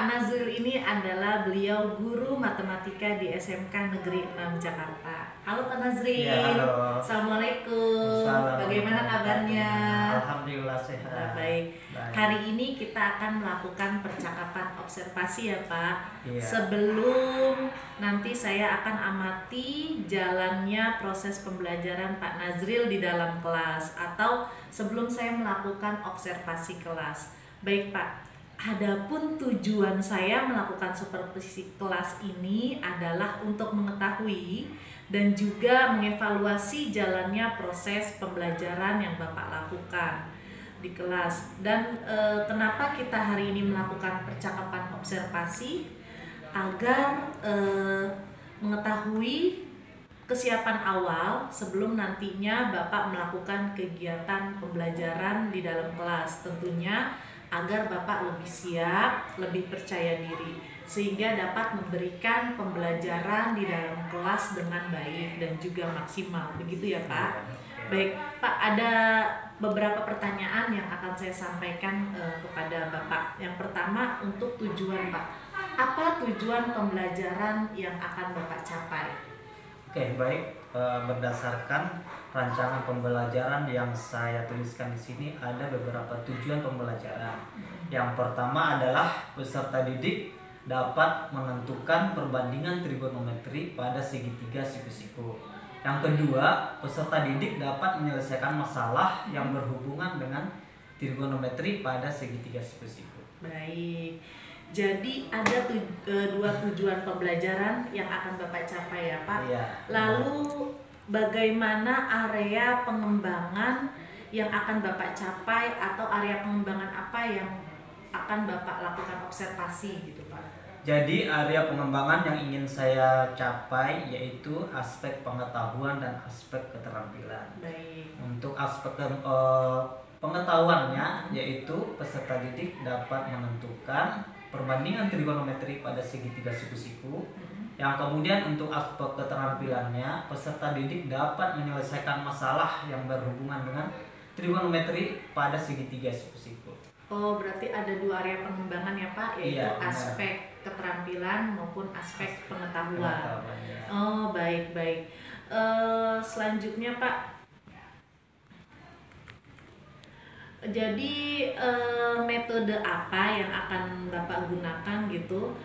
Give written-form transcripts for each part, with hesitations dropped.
Nazril ini adalah beliau guru matematika di SMK Negeri 6 Jakarta. Halo Pak Nazril. Ya, halo. Assalamualaikum. Bagaimana kabarnya? Alhamdulillah sehat. Nah, baik. Hari ini kita akan melakukan percakapan observasi ya Pak. Iya. Sebelum nanti saya akan amati jalannya proses pembelajaran Pak Nazril di dalam kelas, atau sebelum saya melakukan observasi kelas. Baik Pak. Adapun tujuan saya melakukan supervisi kelas ini adalah untuk mengetahui dan juga mengevaluasi jalannya proses pembelajaran yang Bapak lakukan di kelas. Dan kenapa kita hari ini melakukan percakapan observasi? Agar mengetahui kesiapan awal sebelum nantinya Bapak melakukan kegiatan pembelajaran di dalam kelas. Tentunya agar Bapak lebih siap, lebih percaya diri, sehingga dapat memberikan pembelajaran di dalam kelas dengan baik dan juga maksimal. Begitu ya Pak? Baik Pak, ada beberapa pertanyaan yang akan saya sampaikan kepada Bapak. Yang pertama, untuk tujuan Pak. Apa tujuan pembelajaran yang akan Bapak capai? Oke, baik. Berdasarkan rancangan pembelajaran yang saya tuliskan di sini, ada beberapa tujuan pembelajaran. Yang pertama adalah peserta didik dapat menentukan perbandingan trigonometri pada segitiga siku-siku. Yang kedua, peserta didik dapat menyelesaikan masalah yang berhubungan dengan trigonometri pada segitiga siku-siku. Baik. Jadi ada dua tujuan pembelajaran yang akan Bapak capai ya Pak. Iya. Lalu bagaimana area pengembangan yang akan Bapak capai, atau area pengembangan apa yang akan Bapak lakukan observasi gitu Pak? Jadi area pengembangan yang ingin saya capai yaitu aspek pengetahuan dan aspek keterampilan. Baik. Untuk aspek pengetahuannya yaitu peserta didik dapat menentukan perbandingan trigonometri pada segitiga siku-siku. Yang kemudian untuk aspek keterampilannya, peserta didik dapat menyelesaikan masalah yang berhubungan dengan trigonometri pada segitiga siku-siku. Oh, berarti ada dua area pengembangan ya Pak, yaitu Iya, aspek keterampilan maupun aspek pengetahuan. Ya. Oh, baik. Selanjutnya Pak, jadi metode apa yang akan Bapak gunakan gitu,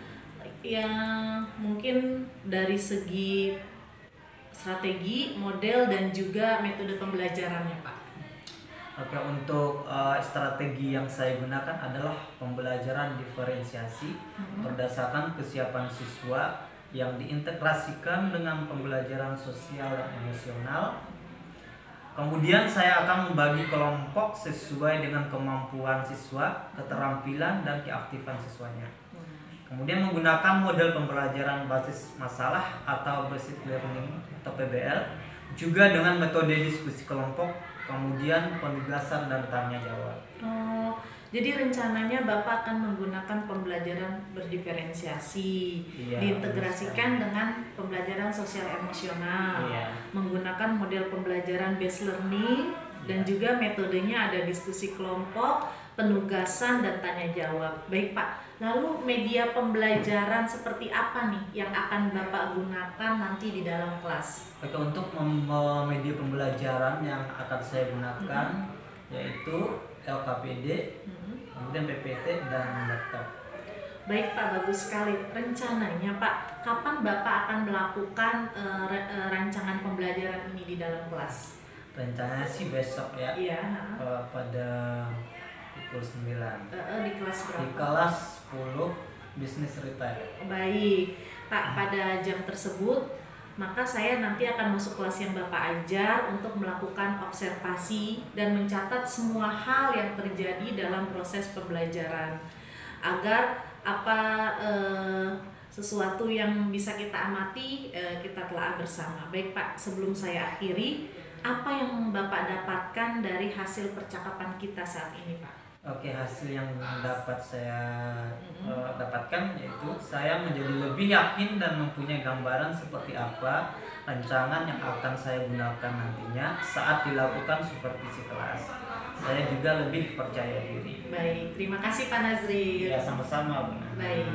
yang mungkin dari segi strategi, model, dan juga metode pembelajarannya Pak? Oke, untuk strategi yang saya gunakan adalah pembelajaran diferensiasi berdasarkan kesiapan siswa yang diintegrasikan dengan pembelajaran sosial dan emosional. Kemudian saya akan membagi kelompok sesuai dengan kemampuan siswa, keterampilan, dan keaktifan siswanya. Kemudian menggunakan model pembelajaran basis masalah atau basic learning atau PBL, juga dengan metode diskusi kelompok, kemudian penugasan dan tanya jawab. Oh, jadi rencananya Bapak akan menggunakan pembelajaran berdiferensiasi, diintegrasikan dengan pembelajaran sosial emosional, menggunakan model pembelajaran based learning, dan juga metodenya ada diskusi kelompok, penugasan, dan tanya jawab. Baik Pak, lalu media pembelajaran seperti apa nih yang akan Bapak gunakan nanti di dalam kelas? Oke, untuk media pembelajaran yang akan saya gunakan yaitu LKPD, kemudian PPT, dan laptop. Baik Pak, bagus sekali. Rencananya Pak, kapan Bapak akan melakukan rancangan pembelajaran ini di dalam kelas? Rencananya sih besok ya. Iya. Pada pukul 9. Di kelas berapa? Di kelas 10 bisnis retail. Baik Pak, pada jam tersebut maka saya nanti akan masuk kelas yang Bapak ajar untuk melakukan observasi dan mencatat semua hal yang terjadi dalam proses pembelajaran, agar sesuatu yang bisa kita amati kita telah bersama. Baik Pak, sebelum saya akhiri, apa yang Bapak dapatkan dari hasil percakapan kita saat ini Pak? Oke, hasil yang dapat saya dapatkan yaitu saya menjadi lebih yakin dan mempunyai gambaran seperti apa rancangan yang akan saya gunakan nantinya saat dilakukan supervisi kelas. saya juga lebih percaya diri. Baik, terima kasih Pak Nazril. Ya, sama-sama, Bu. Baik.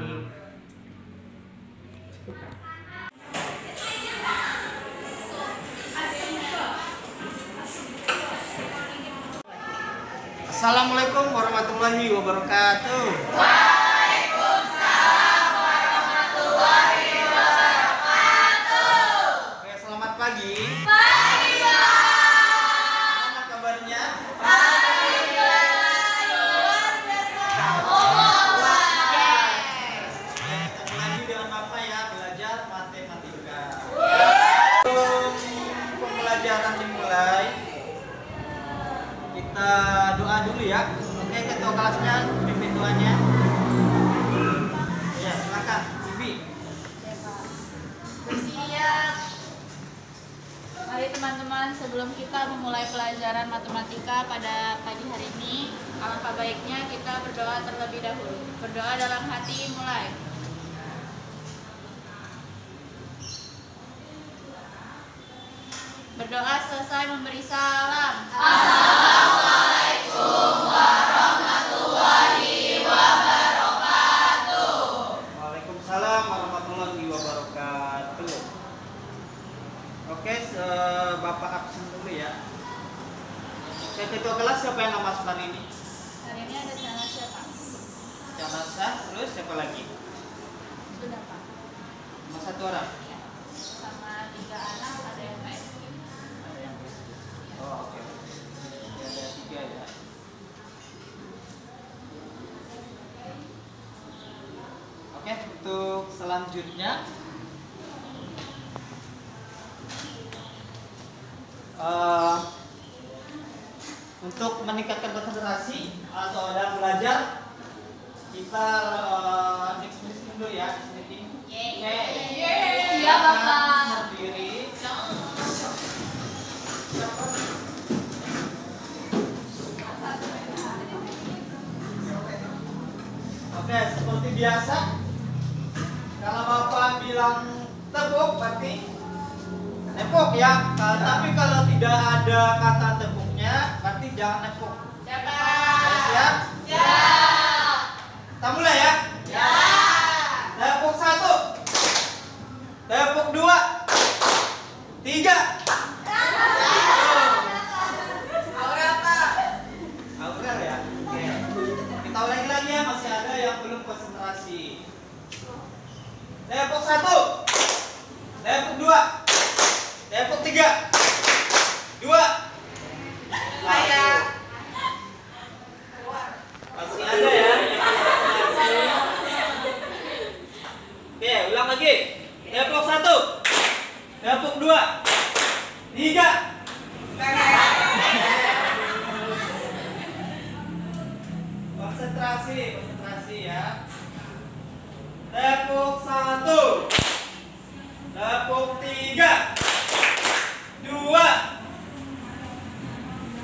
Assalamualaikum warahmatullahi wabarakatuh. Oke, selamat pagi. Gimana kabarnya? Ketemu lagi dengan Bapak ya, belajar matematika. Sebelum pembelajaran dimulai, kita doa dulu ya. Oke, ketua kelasnya, pimpin doanya. Ya, silakan, Bibi. Siap. Mari teman-teman, sebelum kita memulai pelajaran matematika pada pagi hari ini, alangkah baiknya kita berdoa terlebih dahulu. Berdoa dalam hati, mulai. Berdoa selesai memberi salam. Waalaikumsalam warahmatullahi wabarakatuh. Oke, Bapak absen dulu ya. Oke, ketua kelas siapa yang nama hari ini? Hari ini ada channel siapa? Janasa, terus siapa lagi? Sudah Pak. Cuma satu orang. Ya. Sama 3 anak ada yang PSD. Ada yang oh, oke. Jadi ada 3 ya. Oke, untuk selanjutnya untuk meningkatkan konsentrasi atau dalam belajar kita next meeting dulu ya, next meeting. Oke. Siap, Bapak. Berdiri. Oke, seperti biasa, kalau Bapak bilang tepuk berarti nepuk ya. Tapi kalau tidak ada kata tepuknya, berarti jangan nepuk. Siap. Siap? Siap. Kita mulai ya. Tepuk 1, tepuk 2, 3. Aurel ya. Oke. Kita ulangi lagi ya, masih ada yang belum konsentrasi. Tepuk 1, tepuk 2, tepuk 3, 2. Masih ada ya. Oke, ulang lagi. Tepuk 1, tepuk 2, 3. Konsentrasi ya. Tepuk 1, tepuk 3, 2.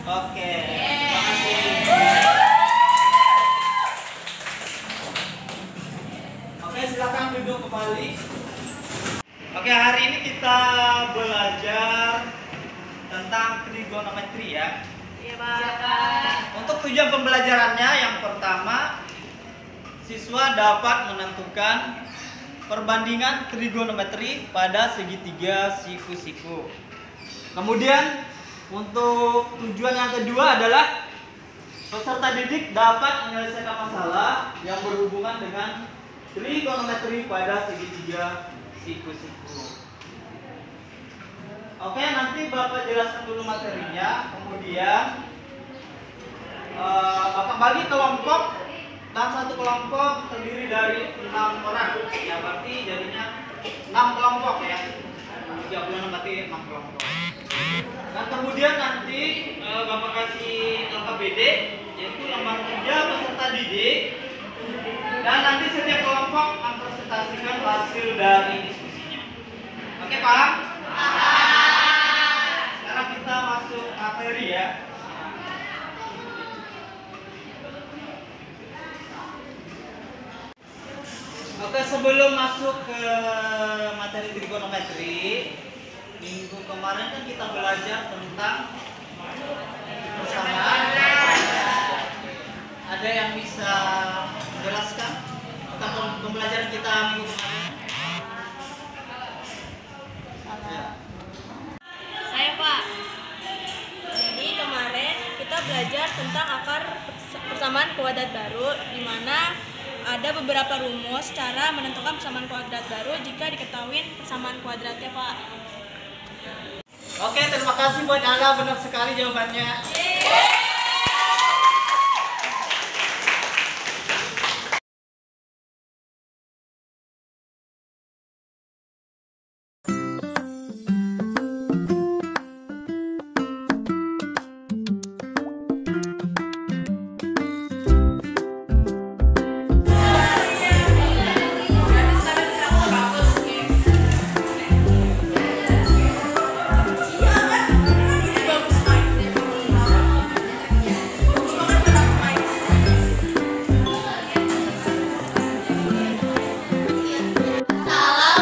Oke, terima kasih. Oke, silakan duduk kembali. Oke, hari ini kita belajar tentang trigonometri ya. Iya, Pak. Untuk tujuan pembelajarannya, yang pertama, siswa dapat menentukan perbandingan trigonometri pada segitiga siku-siku. Kemudian, untuk tujuan yang kedua adalah peserta didik dapat menyelesaikan masalah yang berhubungan dengan trigonometri pada segitiga siku-siku. Oke, nanti Bapak jelaskan dulu materinya, kemudian Bapak bagi kelompok, dan satu kelompok terdiri dari 6 orang. Ya, berarti jadinya 6 kelompok ya. 36 berarti 6 kelompok. Dan kemudian nanti Bapak kasih LKPD, yaitu lembar kerja peserta didik. Dan nanti setiap kelompok mempresentasikan hasil dari diskusinya. Oke, paham? Sekarang kita masuk materi ya. Oke, sebelum masuk ke materi trigonometri, minggu kemarin kan kita belajar tentang persamaan ada yang bisa menjelaskan tentang pembelajaran kita minggu kemarin? Ya. Saya Pak. Jadi kemarin kita belajar tentang akar persamaan kuadrat baru, di mana ada beberapa rumus cara menentukan persamaan kuadrat baru jika diketahui persamaan kuadratnya Pak. Oke, terima kasih buat Ala, benar sekali jawabannya.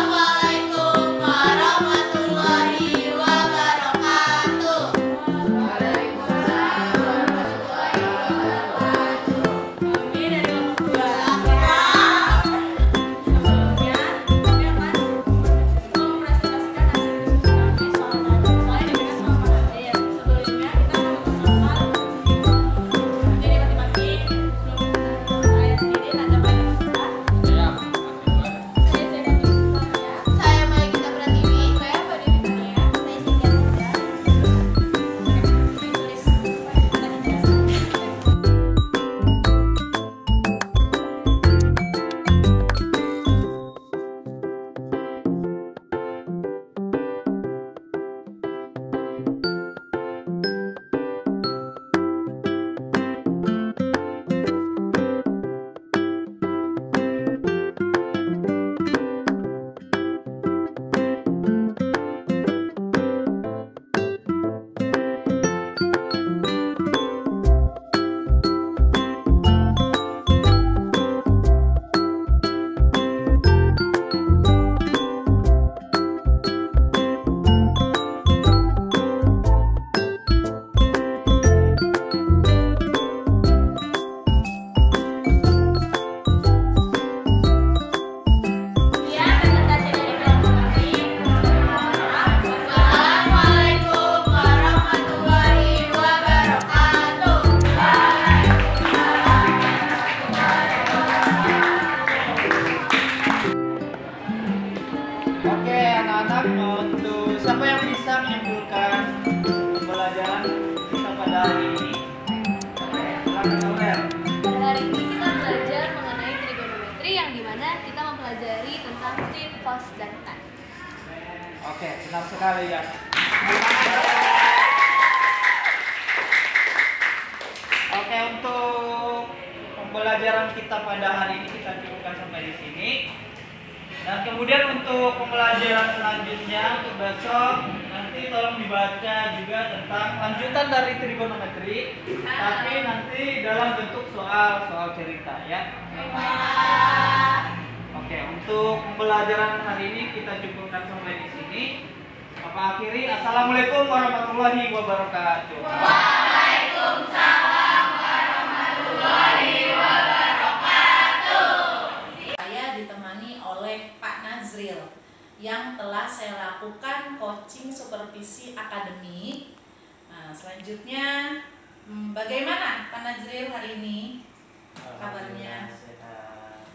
Assalamualaikum warahmatullahi wabarakatuh. Kami dari kelompok 2 sebelumnya kami akan mempresentasikan hasil diskusi kami soal dengan sama Pak Nazril. Sebelumnya kita akan memperkenalkan diri masing-masing. Sebelum saya sendiri Nanda Panjustra. Saya Maegita Pratiwi. Saya Fadil Dunia. Saya Sintia Muda. Ditulis tadi jelas. Ya, presentasi dari kelompok kami. Assalamualaikum warahmatullahi wabarakatuh. Oke, anak-anak, untuk siapa yang bisa menyimpulkan pembelajaran kita pada hari ini? Oke, silakan Aurel. Pada hari ini kita belajar mengenai trigonometri, yang dimana kita mempelajari tentang sin, cos, dan tan. Oke, benar sekali ya. Oke, untuk pembelajaran kita pada hari ini kita cukupkan sampai di sini. Dan kemudian untuk pembelajaran selanjutnya untuk besok nanti tolong dibaca juga tentang lanjutan dari trigonometri, tapi nanti dalam bentuk soal cerita ya. Oke, untuk pembelajaran hari ini kita cukupkan sampai di sini. Bapak akhiri, assalamualaikum warahmatullahi wabarakatuh. Saya ditemani oleh Pak Nazril yang telah saya lakukan coaching supervisi akademik. Nah, selanjutnya bagaimana Pak Nazril hari ini? Kabarnya?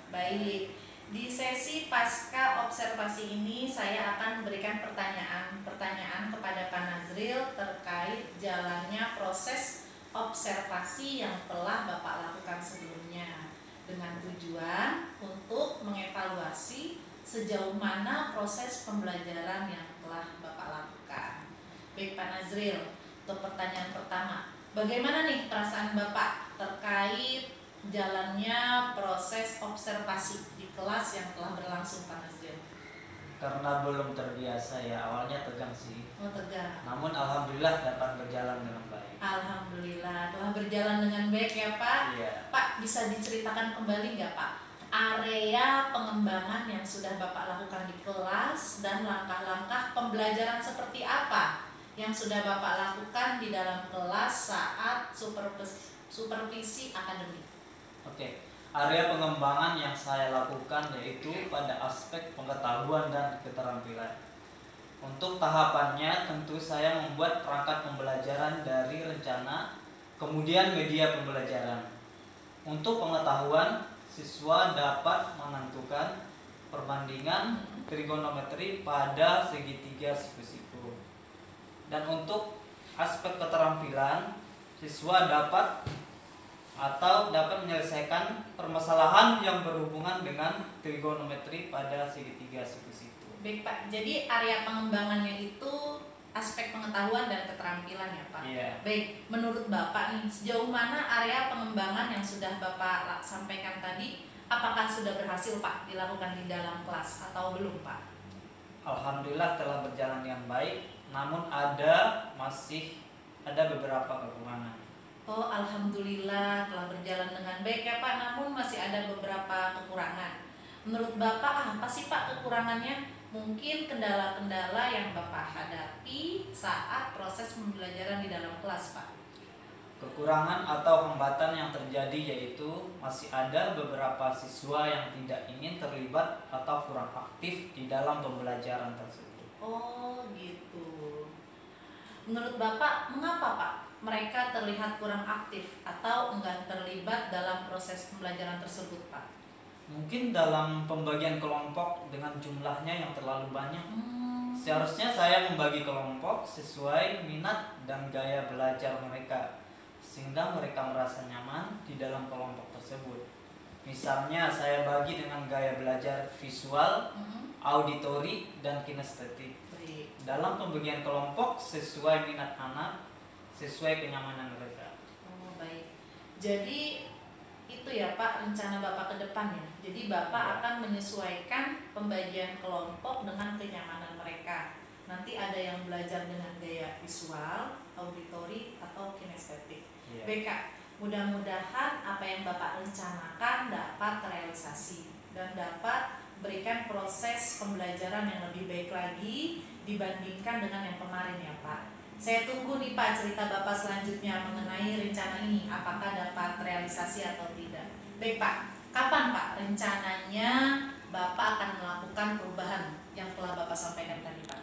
Baik. Di sesi pasca observasi ini saya akan memberikan pertanyaan kepada Pak Nazril terkait jalannya proses observasi yang telah Bapak lakukan sebelumnya, dengan tujuan untuk mengevaluasi sejauh mana proses pembelajaran yang telah Bapak lakukan. Baik Pak Nazril, untuk pertanyaan pertama, bagaimana nih perasaan Bapak terkait jalannya proses observasi di kelas yang telah berlangsung Pak Nazril? Karena belum terbiasa ya, awalnya tegang sih. Oh, tegang. Namun alhamdulillah dapat berjalan dengan baik. Alhamdulillah telah berjalan dengan baik ya Pak. Iya. Pak, bisa diceritakan kembali nggak Pak area pengembangan yang sudah Bapak lakukan di kelas dan langkah-langkah pembelajaran seperti apa yang sudah Bapak lakukan di dalam kelas saat supervisi akademik? Oke, area pengembangan yang saya lakukan yaitu pada aspek pengetahuan dan keterampilan. Untuk tahapannya tentu saya membuat perangkat pembelajaran dari rencana, kemudian media pembelajaran. Untuk pengetahuan, siswa dapat menentukan perbandingan trigonometri pada segitiga siku-siku. Dan untuk aspek keterampilan, siswa dapat menyelesaikan permasalahan yang berhubungan dengan trigonometri pada segitiga siku-siku. Baik Pak, jadi area pengembangannya itu aspek pengetahuan dan keterampilan ya Pak? Iya. Baik, menurut Bapak nih, sejauh mana area pengembangan yang sudah Bapak sampaikan tadi, apakah sudah berhasil Pak dilakukan di dalam kelas atau belum Pak? Alhamdulillah telah berjalan dengan baik, namun masih ada beberapa kekurangan. Oh, alhamdulillah telah berjalan dengan baik ya Pak, namun masih ada beberapa kekurangan. Menurut Bapak apa sih Pak kekurangannya? Mungkin kendala-kendala yang Bapak hadapi saat proses pembelajaran di dalam kelas Pak. Kekurangan atau hambatan yang terjadi yaitu masih ada beberapa siswa yang tidak ingin terlibat atau kurang aktif di dalam pembelajaran tersebut. Oh gitu. Menurut Bapak mengapa Pak mereka terlihat kurang aktif atau enggan terlibat dalam proses pembelajaran tersebut Pak? Mungkin dalam pembagian kelompok dengan jumlahnya yang terlalu banyak. Seharusnya saya membagi kelompok sesuai minat dan gaya belajar mereka, sehingga mereka merasa nyaman di dalam kelompok tersebut. Misalnya saya bagi dengan gaya belajar visual, auditori, dan kinestetik. Dalam pembagian kelompok sesuai minat anak, sesuai kenyamanan mereka. Oh baik. Jadi itu ya Pak rencana Bapak ke depan ya. Jadi Bapak akan menyesuaikan pembagian kelompok dengan kenyamanan mereka. Nanti ada yang belajar dengan gaya visual, auditori, atau kinestetik. Baik Kak, mudah-mudahan apa yang Bapak rencanakan dapat terrealisasi dan dapat berikan proses pembelajaran yang lebih baik lagi dibandingkan dengan yang kemarin ya Pak. Saya tunggu nih Pak cerita Bapak selanjutnya mengenai rencana ini, apakah dapat realisasi atau tidak. Baik Pak, kapan Pak rencananya Bapak akan melakukan perubahan yang telah Bapak sampaikan tadi Pak?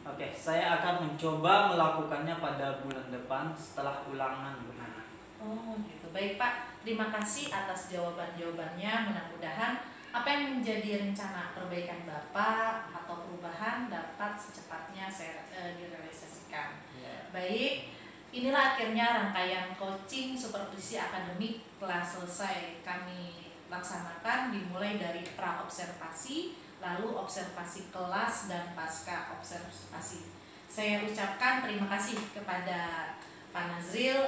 Oke, saya akan mencoba melakukannya pada bulan depan setelah ulangan benar. Oh gitu, baik Pak. Terima kasih atas jawaban-jawabannya. Mudah-mudahan apa yang menjadi rencana perbaikan Bapak atau perubahan dapat secepatnya direalisasikan. Baik, inilah akhirnya rangkaian coaching supervisi akademik telah selesai kami laksanakan, dimulai dari pra-observasi, lalu observasi kelas, dan pasca observasi. Saya ucapkan terima kasih kepada Pak Nazril.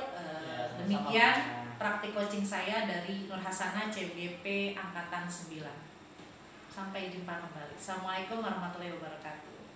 Demikian praktik coaching saya dari Nur Hasanah CBP Angkatan 9. Sampai jumpa kembali. Assalamualaikum warahmatullahi wabarakatuh.